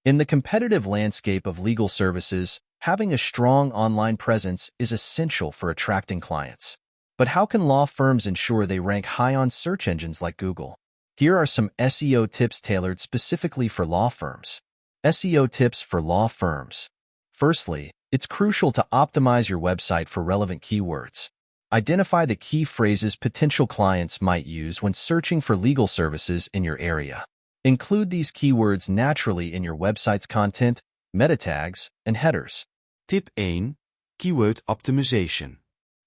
In the competitive landscape of legal services, having a strong online presence is essential for attracting clients. But how can law firms ensure they rank high on search engines like Google? Here are some SEO tips tailored specifically for law firms. SEO tips for law firms. Firstly, it's crucial to optimize your website for relevant keywords. Identify the key phrases potential clients might use when searching for legal services in your area. Include these keywords naturally in your website's content, meta tags, and headers. Tip 1. Keyword optimization.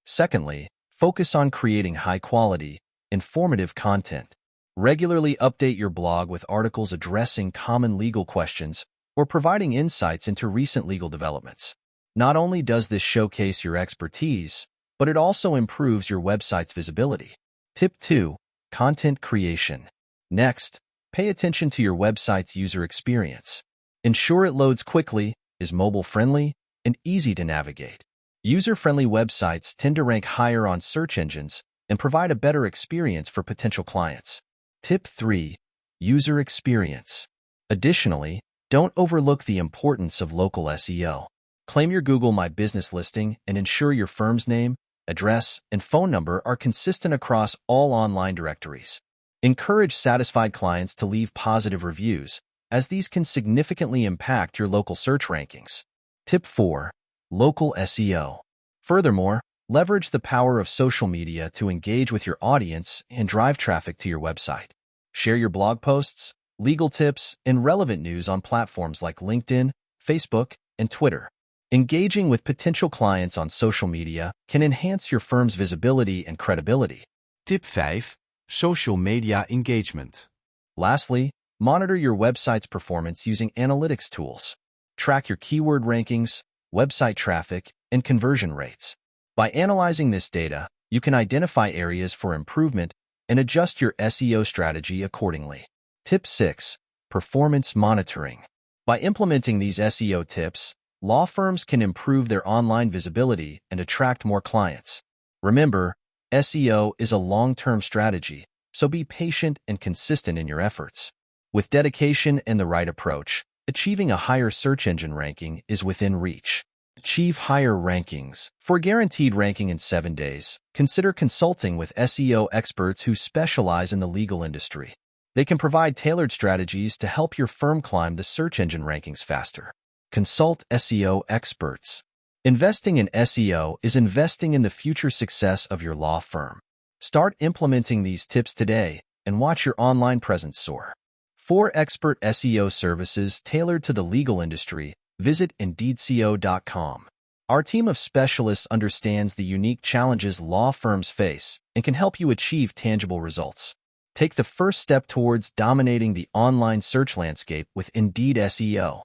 Secondly, focus on creating high-quality, informative content. Regularly update your blog with articles addressing common legal questions or providing insights into recent legal developments. Not only does this showcase your expertise, but it also improves your website's visibility. Tip 2. Content creation. Next, pay attention to your website's user experience. Ensure it loads quickly, is mobile-friendly, and easy to navigate. User-friendly websites tend to rank higher on search engines and provide a better experience for potential clients. Tip 3. User experience. Additionally, don't overlook the importance of local SEO. Claim your Google My Business listing and ensure your firm's name, address, and phone number are consistent across all online directories. Encourage satisfied clients to leave positive reviews, as these can significantly impact your local search rankings. Tip 4. Local SEO. Furthermore, leverage the power of social media to engage with your audience and drive traffic to your website. Share your blog posts, legal tips, and relevant news on platforms like LinkedIn, Facebook, and Twitter. Engaging with potential clients on social media can enhance your firm's visibility and credibility. Tip 5. Social media engagement. Lastly, monitor your website's performance using analytics tools. Track your keyword rankings, website traffic, and conversion rates. By analyzing this data, you can identify areas for improvement and adjust your SEO strategy accordingly. Tip 6. Performance monitoring. By implementing these SEO tips, law firms can improve their online visibility and attract more clients. Remember, SEO is a long-term strategy, so be patient and consistent in your efforts. With dedication and the right approach, achieving a higher search engine ranking is within reach. Achieve higher rankings. For guaranteed ranking in 7 days, consider consulting with SEO experts who specialize in the legal industry. They can provide tailored strategies to help your firm climb the search engine rankings faster. Consult SEO experts. Investing in SEO is investing in the future success of your law firm. Start implementing these tips today and watch your online presence soar. For expert SEO services tailored to the legal industry, visit IndeedSEO.com. Our team of specialists understands the unique challenges law firms face and can help you achieve tangible results. Take the first step towards dominating the online search landscape with Indeed SEO.